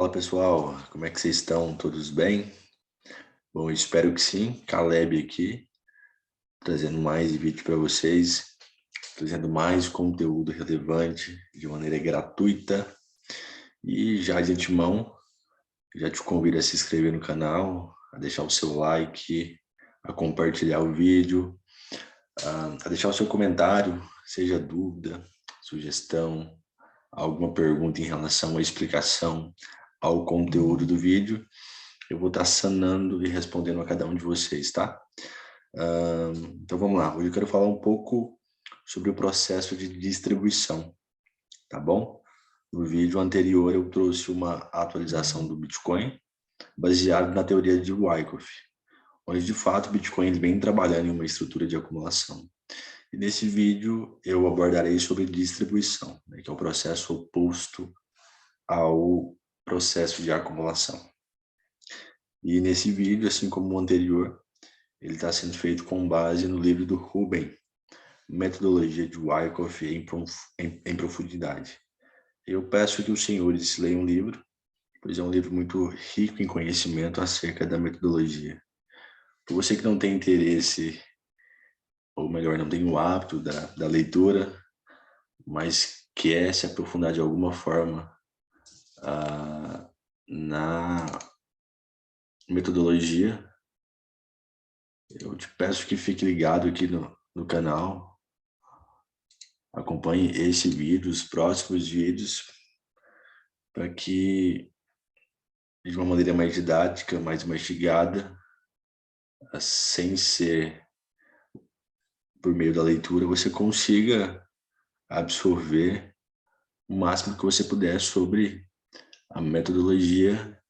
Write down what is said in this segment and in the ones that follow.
Fala pessoal, como é que vocês estão? Todos bem? Bom, eu espero que sim. Caleb aqui, trazendo mais vídeo para vocês, trazendo mais conteúdo relevante de maneira gratuita. E já de antemão, já te convido a se inscrever no canal, a deixar o seu like, a compartilhar o vídeo, a deixar o seu comentário, seja dúvida, sugestão, alguma pergunta em relação à explicação ao conteúdo do vídeo. Eu vou estar sanando e respondendo a cada um de vocês, tá? Então vamos lá. Hoje eu quero falar um pouco sobre o processo de distribuição, tá bom? No vídeo anterior eu trouxe uma atualização do Bitcoin baseado na teoria de Wyckoff, onde de fato o Bitcoin ele vem trabalhando em uma estrutura de acumulação. E nesse vídeo eu abordarei sobre distribuição, né, que é o processo oposto ao processo de acumulação. E nesse vídeo, assim como o anterior, ele está sendo feito com base no livro do Rubin, Metodologia de Wyckoff em Profundidade. Eu peço que os senhores leiam o livro, pois é um livro muito rico em conhecimento acerca da metodologia. Para você que não tem interesse, ou melhor, não tem o hábito da leitura, mas quer se aprofundar de alguma forma na metodologia, eu te peço que fique ligado aqui no canal, acompanhe esse vídeo, os próximos vídeos, para que, de uma maneira mais didática, mais mastigada, sem ser por meio da leitura, você consiga absorver o máximo que você puder sobre a metodologia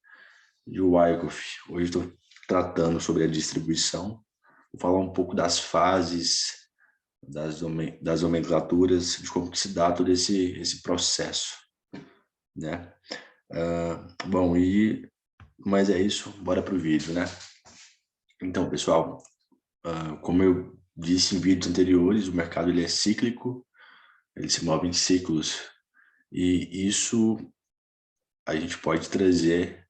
de Wyckoff. Hoje estou tratando sobre a distribuição, vou falar um pouco das fases, das nomenclaturas, de como que se dá todo esse processo, né? Bom, mas é isso, bora pro vídeo, né? Então, pessoal, como eu disse em vídeos anteriores, o mercado ele é cíclico, ele se move em ciclos, e isso a gente pode trazer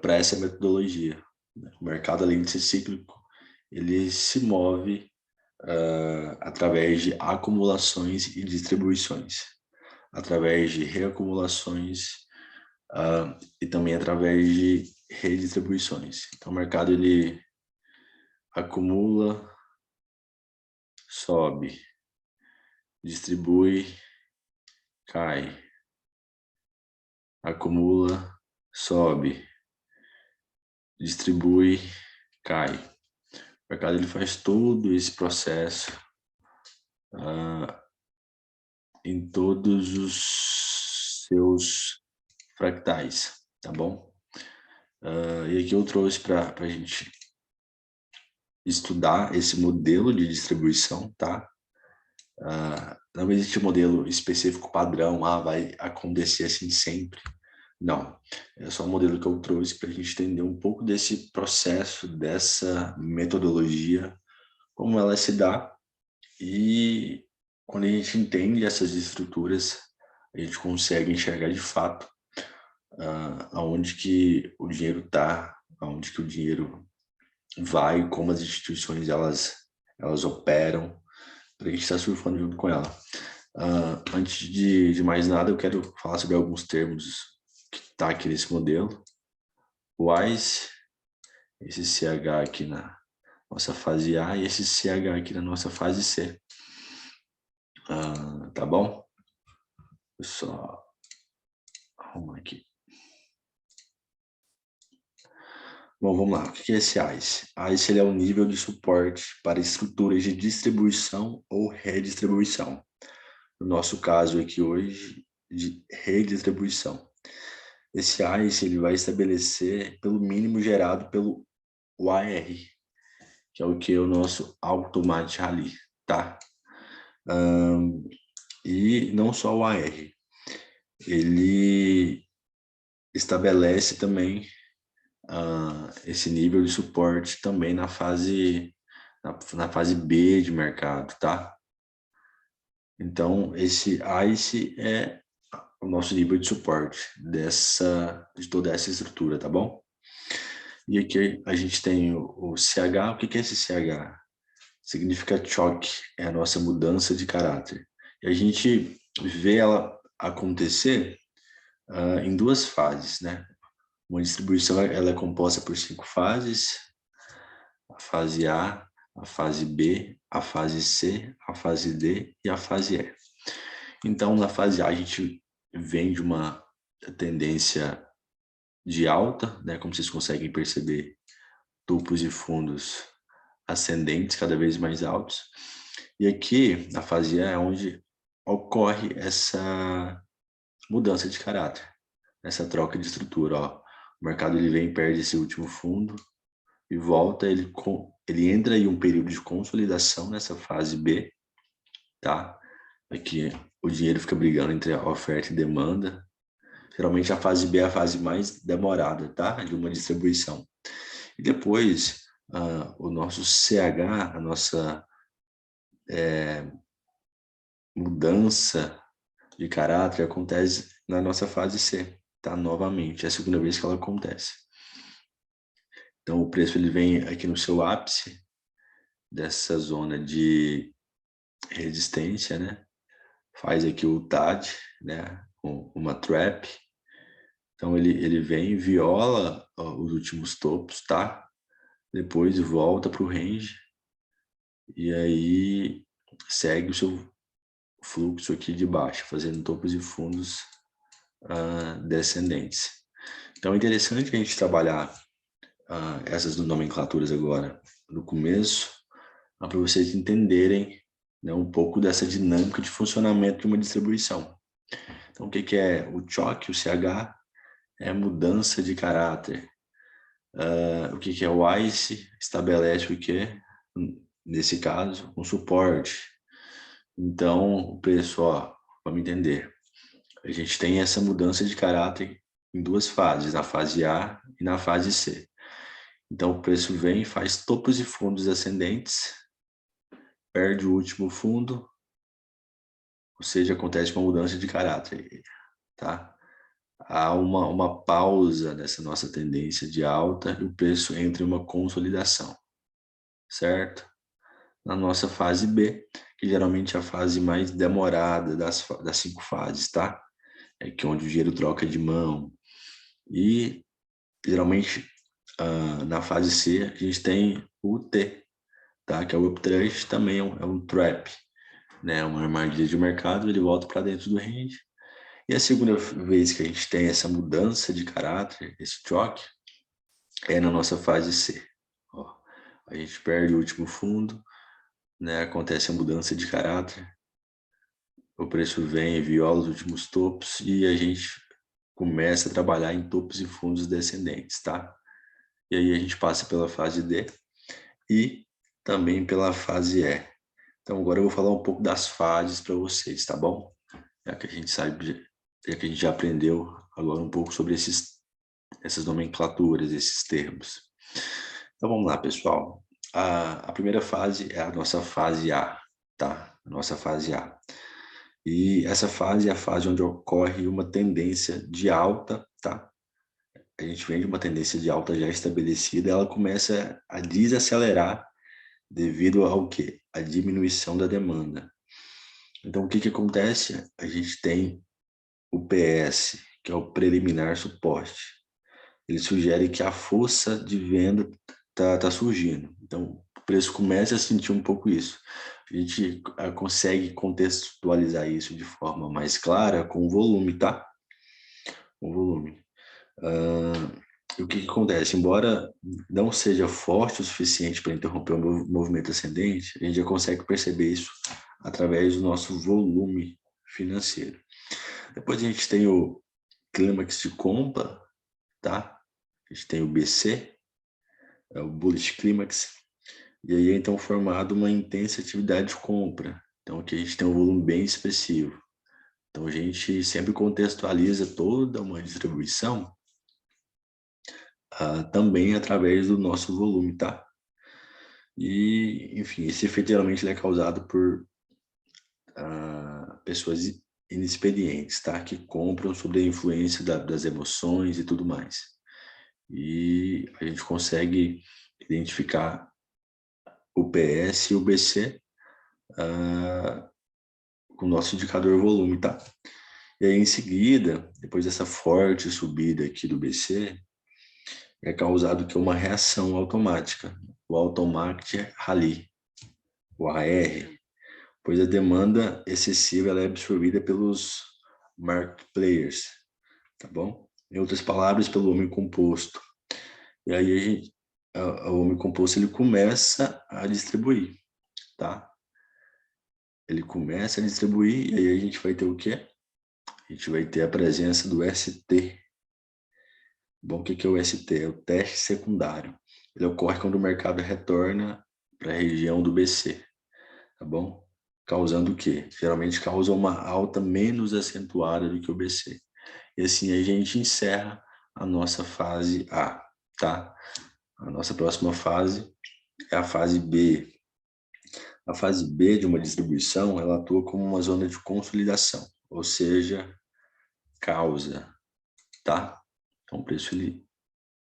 para essa metodologia, né? O mercado, além de ser cíclico, ele se move através de acumulações e distribuições, através de reacumulações e também através de redistribuições. Então, o mercado ele acumula, sobe, distribui, cai, acumula, sobe, distribui, cai. O mercado ele faz todo esse processo em todos os seus fractais, tá bom? E aqui eu trouxe para a gente estudar esse modelo de distribuição, tá? Não existe modelo específico padrão, vai acontecer assim sempre. Não, é só um modelo que eu trouxe para a gente entender um pouco desse processo, dessa metodologia, como ela se dá, e quando a gente entende essas estruturas, a gente consegue enxergar de fato aonde que o dinheiro está, aonde que o dinheiro vai, como as instituições elas operam, para a gente estar surfando junto com ela. Antes de mais nada, eu quero falar sobre alguns termos que está aqui nesse modelo. WISE, esse CH aqui na nossa fase A e esse CH aqui na nossa fase C. Tá bom? Eu só arrumar aqui. Bom, vamos lá. O que é esse ICE? ICE ele é um nível de suporte para estruturas de distribuição ou redistribuição. No nosso caso aqui hoje, de redistribuição. Esse ICE ele vai estabelecer pelo mínimo gerado pelo OAR, que é o que? O nosso Automatic Rally, tá? E não só o AR, ele estabelece também esse nível de suporte também na fase B de mercado, tá? Então, esse ICE é o nosso nível de suporte de toda essa estrutura, tá bom? E aqui a gente tem o CH. O que é esse CH? Significa choque, é a nossa mudança de caráter. E a gente vê ela acontecer em duas fases, né? Uma distribuição ela é composta por 5 fases: a fase A, a fase B, a fase C, a fase D e a fase E. Então, na fase A, a gente vem de uma tendência de alta, né? Como vocês conseguem perceber, topos e fundos ascendentes cada vez mais altos. E aqui, na fase E, é onde ocorre essa mudança de caráter, essa troca de estrutura. Ó. O mercado ele vem, perde esse último fundo e volta, ele entra em um período de consolidação nessa fase B, tá? Aqui o dinheiro fica brigando entre a oferta e demanda. Geralmente a fase B é a fase mais demorada, tá? De uma distribuição. E depois, o nosso CH, a nossa mudança de caráter acontece na nossa fase C, tá? Novamente, é a segunda vez que ela acontece. Então, o preço ele vem aqui no seu ápice dessa zona de resistência, né? Faz aqui o TAD, né? Uma trap. Então, ele vem, viola os últimos topos, tá? Depois volta para o range e aí segue o seu fluxo aqui de baixo, fazendo topos e fundos descendentes. Então, é interessante a gente trabalhar essas nomenclaturas agora no começo, para vocês entenderem, né, um pouco dessa dinâmica de funcionamento de uma distribuição. Então, o que é o choque, o CH? É mudança de caráter. O que é o ICE? Estabelece o que? Nesse caso, um suporte. Então, o preço, ó, vamos entender. A gente tem essa mudança de caráter em duas fases, na fase A e na fase C. Então, o preço vem, faz topos e fundos ascendentes, perde o último fundo, ou seja, acontece uma mudança de caráter, tá? Há uma pausa nessa nossa tendência de alta e o preço entra em uma consolidação, certo? Na nossa fase B, que geralmente é a fase mais demorada das 5 fases, tá? É que onde o dinheiro troca de mão. E, geralmente, na fase C, a gente tem o T, tá? Que é o uptrend, também é um trap, né? Uma armadilha de mercado, ele volta para dentro do range. E a segunda vez que a gente tem essa mudança de caráter, esse choque, é na nossa fase C. Ó, a gente perde o último fundo, né? Acontece a mudança de caráter, o preço vem, viola os últimos topos e a gente começa a trabalhar em topos e fundos descendentes, tá? E aí a gente passa pela fase D e também pela fase E. Então agora eu vou falar um pouco das fases para vocês, tá bom? Já que a gente sabe, já que a gente já aprendeu agora um pouco sobre essas nomenclaturas, esses termos. Então vamos lá, pessoal. A primeira fase é a nossa fase A, tá? A nossa fase A. E essa fase é a fase onde ocorre uma tendência de alta, tá? A gente vem de uma tendência de alta já estabelecida, ela começa a desacelerar devido ao quê? A diminuição da demanda. Então, o que acontece? A gente tem o PS, que é o preliminar suporte. Ele sugere que a força de venda tá surgindo. Então, o preço começa a sentir um pouco isso. A gente consegue contextualizar isso de forma mais clara com o volume, tá? Com o volume. O que acontece? Embora não seja forte o suficiente para interromper o movimento ascendente, a gente já consegue perceber isso através do nosso volume financeiro. Depois a gente tem o clímax de compra, tá? A gente tem o BC, é o Bullish Clímax, e aí é então formado uma intensa atividade de compra. Então aqui a gente tem um volume bem expressivo. Então a gente sempre contextualiza toda uma distribuição também através do nosso volume, tá? E, enfim, esse efeito geralmente é causado por pessoas inexperientes, tá? Que compram sob a influência das emoções e tudo mais. E a gente consegue identificar o PS e o BC com o nosso indicador volume, tá? E aí, em seguida, depois dessa forte subida aqui do BC, é causado que uma reação automática, o Automatic Rally, o AR, pois a demanda excessiva ela é absorvida pelos market players, tá bom? Em outras palavras, pelo homem composto. E aí o homem composto ele começa a distribuir, tá? Ele começa a distribuir e aí a gente vai ter o quê? A gente vai ter a presença do ST. Bom, o que é o ST? É o teste secundário. Ele ocorre quando o mercado retorna para a região do BC, tá bom? Causando o quê? Geralmente causa uma alta menos acentuada do que o BC. E assim a gente encerra a nossa fase A, tá? A nossa próxima fase é a fase B. A fase B de uma distribuição, ela atua como uma zona de consolidação, ou seja, causa, tá? Então o preço ele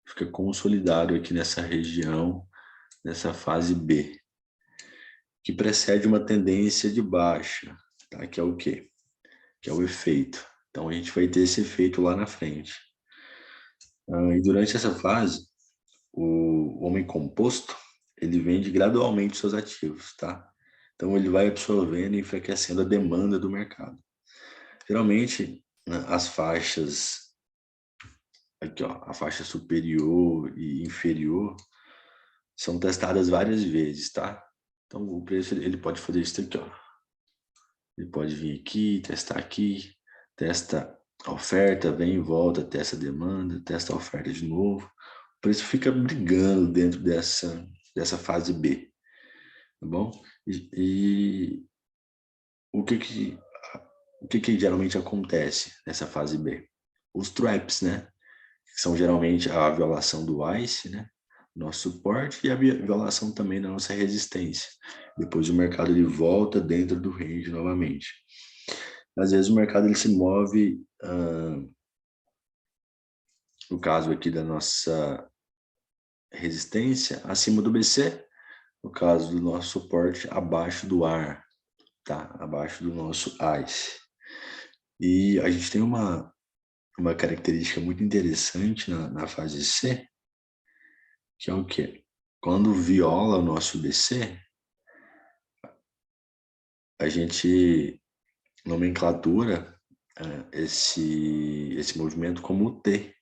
fica consolidado aqui nessa região, nessa fase B, que precede uma tendência de baixa, tá? Que é o quê? Que é o efeito. Então a gente vai ter esse efeito lá na frente. E durante essa fase, o homem composto, ele vende gradualmente seus ativos, tá? Então ele vai absorvendo e enfraquecendo a demanda do mercado. Geralmente, né, as faixas, aqui ó, a faixa superior e inferior, são testadas várias vezes, tá? Então o preço ele pode fazer isso aqui, ó. Ele pode vir aqui, testa a oferta, vem e volta, testa a demanda, testa a oferta de novo. O preço fica brigando dentro dessa fase B, tá bom? E o que geralmente acontece nessa fase B? Os traps, né? Que são geralmente a violação do ICE, né? Nosso suporte e a violação também da nossa resistência. Depois o mercado ele volta dentro do range novamente. Às vezes o mercado ele se move, no caso aqui da nossa resistência, acima do BC, no caso do nosso suporte, abaixo do AR, tá? Abaixo do nosso ICE. E a gente tem uma característica muito interessante na fase C, que é o quê? Quando viola o nosso BC, a gente nomenclatura esse movimento como o T,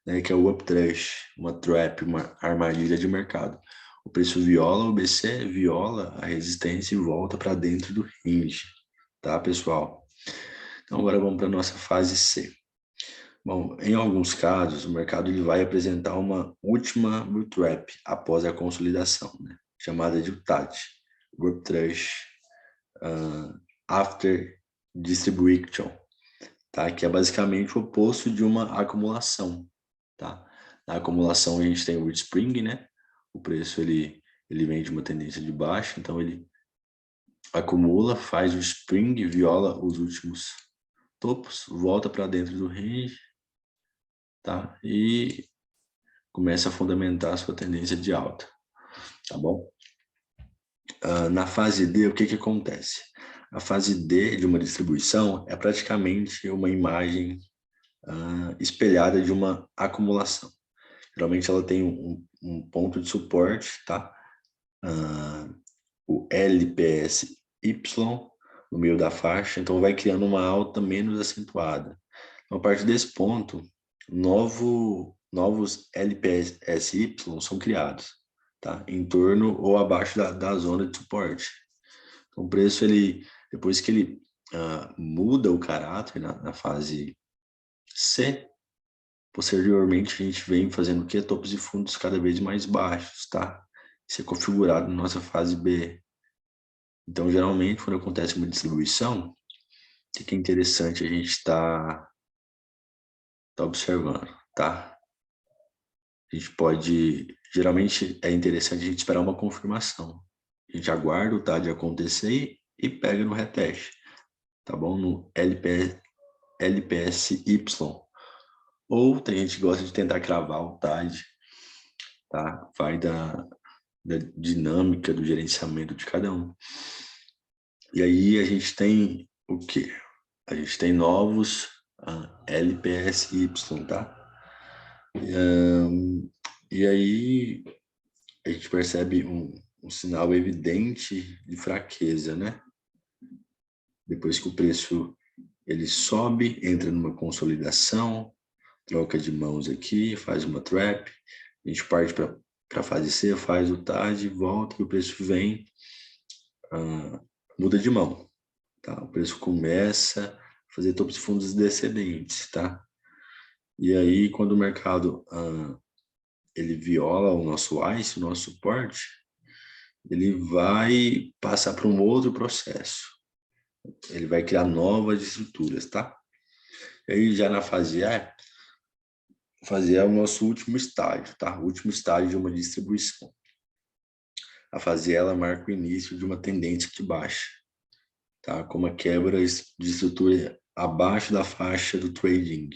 né, que é o uptrust, uma trap, uma armadilha de mercado. O preço viola o BC, viola a resistência e volta para dentro do range, tá, pessoal? Então agora vamos para a nossa fase C. Bom, em alguns casos, o mercado ele vai apresentar uma última bull trap após a consolidação, né? Chamada de UTAT, Group Trash After Distribution, tá? Que é basicamente o oposto de uma acumulação, tá? Na acumulação a gente tem o spring, né? O preço ele vem de uma tendência de baixa, então ele acumula, faz o spring, viola os últimos topos, volta para dentro do range, tá? E começa a fundamentar a sua tendência de alta, tá bom? Na fase D, o que acontece? A fase D de uma distribuição é praticamente uma imagem espelhada de uma acumulação. Geralmente ela tem um ponto de suporte, tá? O LPSY no meio da faixa, então vai criando uma alta menos acentuada. Então, a partir desse ponto, novos LPSY são criados, tá? Em torno ou abaixo da zona de suporte. Então, o preço, depois que ele muda o caráter na fase C, posteriormente a gente vem fazendo o quê? Topos e fundos cada vez mais baixos, tá? Isso é configurado na nossa fase B. Então, geralmente, quando acontece uma distribuição, o que é interessante a gente tá observando, tá? A gente pode, geralmente é interessante a gente esperar uma confirmação. A gente aguarda o TAD acontecer e pega no reteste. tá bom? No LPSY. Ou tem gente que gosta de tentar cravar o TAD, tá? Vai da dinâmica do gerenciamento de cada um. E aí a gente tem o quê? A gente tem novos LPSY, tá? E aí a gente percebe um sinal evidente de fraqueza, né? Depois que o preço ele sobe, entra numa consolidação, troca de mãos aqui, faz uma trap, a gente parte para a fase C, faz o TAD, volta e o preço vem, muda de mão, tá? O preço começa a fazer topos e fundos descendentes, tá? E aí, quando o mercado ele viola o nosso ICE, o nosso suporte, ele vai passar para um outro processo. Ele vai criar novas estruturas, tá? E aí, já na fase A, fase A é o nosso último estágio, tá? O último estágio de uma distribuição. A fase A, ela marca o início de uma tendência de baixa, tá? Com uma quebra de estrutura abaixo da faixa do trading,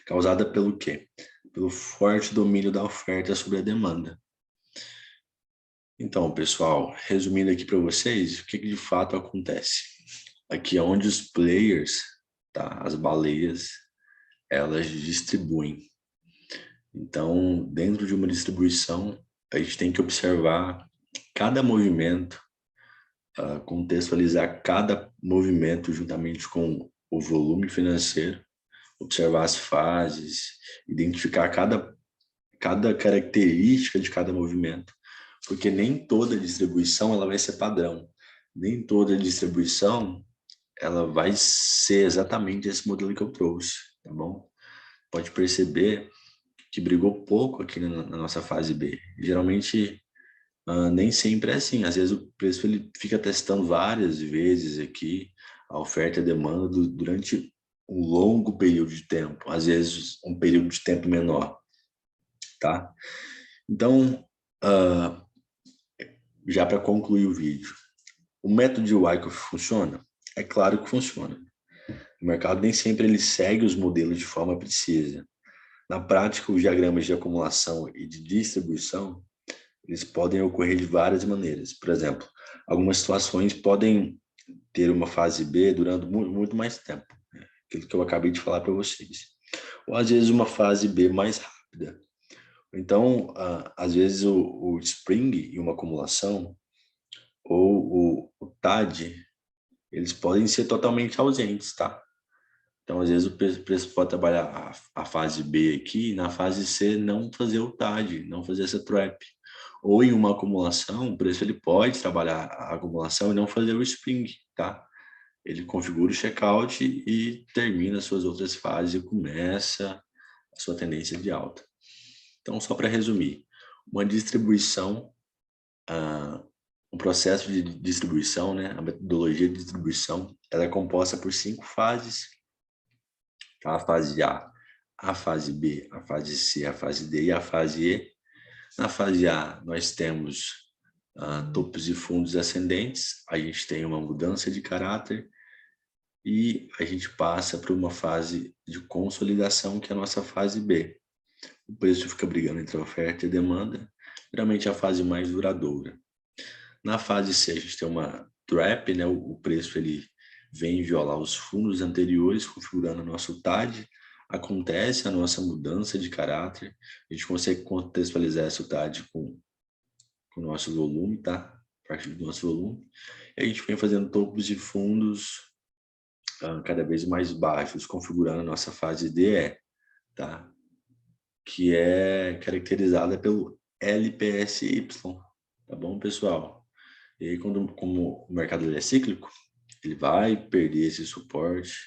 causada pelo quê? Pelo forte domínio da oferta sobre a demanda. Então, pessoal, resumindo aqui para vocês, o que de fato acontece? Aqui é onde os players, tá? As baleias, elas distribuem. Então, dentro de uma distribuição, a gente tem que observar cada movimento, contextualizar cada movimento juntamente com o volume financeiro, observar as fases, identificar cada característica de cada movimento, porque nem toda distribuição ela vai ser padrão, nem toda distribuição ela vai ser exatamente esse modelo que eu trouxe, tá bom? Pode perceber que brigou pouco aqui na nossa fase B. Geralmente, nem sempre é assim. Às vezes o preço ele fica testando várias vezes aqui a oferta e a demanda durante um longo período de tempo, às vezes um período de tempo menor, tá? Então, já para concluir o vídeo, o método de Wyckoff funciona? É claro que funciona. O mercado nem sempre ele segue os modelos de forma precisa. Na prática, os diagramas de acumulação e de distribuição, eles podem ocorrer de várias maneiras. Por exemplo, algumas situações podem ter uma fase B durando muito mais tempo, né? Aquilo que eu acabei de falar para vocês. Ou às vezes uma fase B mais rápida. Então, às vezes o Spring e uma acumulação, ou o TAD, eles podem ser totalmente ausentes, tá? Então, às vezes, o preço pode trabalhar a fase B aqui, e na fase C não fazer o TAD, não fazer essa trap. Ou em uma acumulação, o preço ele pode trabalhar a acumulação e não fazer o spring, tá? Ele configura o checkout e termina as suas outras fases e começa a sua tendência de alta. Então, só para resumir, uma distribuição, um processo de distribuição, né? A metodologia de distribuição, ela é composta por 5 fases, a fase a fase B, a fase C, a fase D e a fase E. Na fase A, nós temos topos e fundos ascendentes, a gente tem uma mudança de caráter e a gente passa para uma fase de consolidação, que é a nossa fase B. O preço fica brigando entre a oferta e a demanda, geralmente é a fase mais duradoura. Na fase C, a gente tem uma trap, né? O preço ele vem violar os fundos anteriores, configurando o nosso TAD. Acontece a nossa mudança de caráter, a gente consegue contextualizar essa TAD com o nosso volume, tá? A partir do nosso volume. E a gente vem fazendo topos de fundos cada vez mais baixos, configurando a nossa fase DE, tá? Que é caracterizada pelo LPSY, tá bom, pessoal? E aí, como o mercado é cíclico, ele vai perder esse suporte,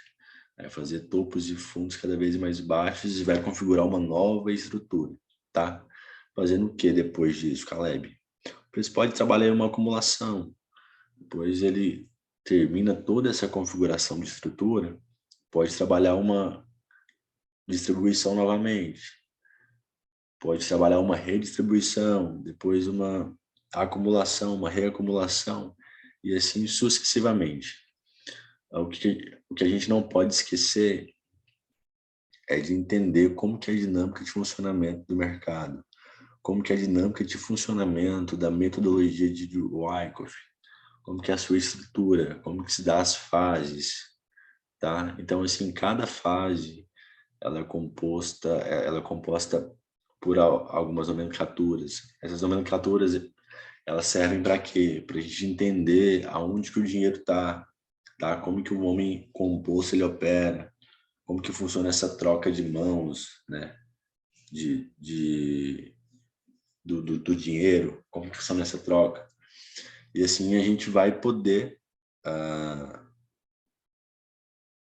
vai fazer topos e fundos cada vez mais baixos e vai configurar uma nova estrutura, tá? Fazendo o que depois disso, Caleb? O preço pode trabalhar em uma acumulação, depois ele termina toda essa configuração de estrutura, pode trabalhar uma distribuição novamente, pode trabalhar uma redistribuição, depois uma acumulação, uma reacumulação, e assim sucessivamente. O que a gente não pode esquecer é de entender como que é a dinâmica de funcionamento do mercado, como que é a dinâmica de funcionamento da metodologia de Wyckoff, como que é a sua estrutura, como que se dá as fases, tá? Então, assim, cada fase, ela é composta por algumas nomenclaturas. Essas nomenclaturas, elas servem para quê? Para a gente entender aonde que o dinheiro está, tá? Como que o homem composto ele opera, como que funciona essa troca de mãos, né? Do dinheiro, como que funciona essa troca. E assim a gente vai poder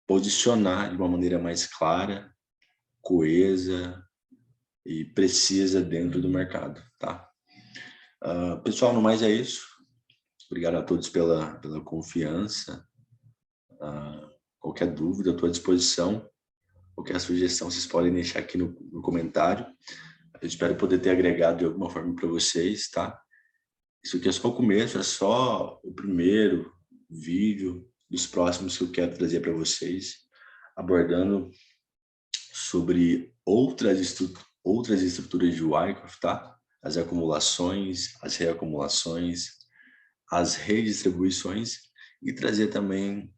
posicionar de uma maneira mais clara, coesa e precisa dentro do mercado, tá? Pessoal, no mais é isso. Obrigado a todos pela confiança. Qualquer dúvida, estou à disposição. Qualquer sugestão, vocês podem deixar aqui no comentário. Eu espero poder ter agregado de alguma forma para vocês, tá? Isso aqui é só o começo, é só o primeiro vídeo dos próximos que eu quero trazer para vocês, abordando sobre outras estruturas de Wyckoff, tá? As acumulações, as reacumulações, as redistribuições e trazer também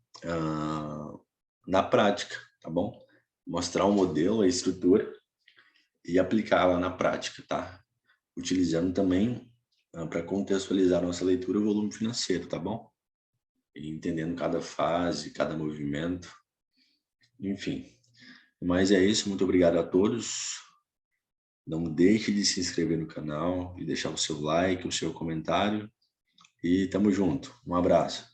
na prática, tá bom? Mostrar o modelo, a estrutura e aplicá-la na prática, tá? Utilizando também para contextualizar nossa leitura o volume financeiro, tá bom? E entendendo cada fase, cada movimento, enfim. Mas é isso, muito obrigado a todos. Não deixe de se inscrever no canal e deixar o seu like, o seu comentário. E tamo junto. Um abraço.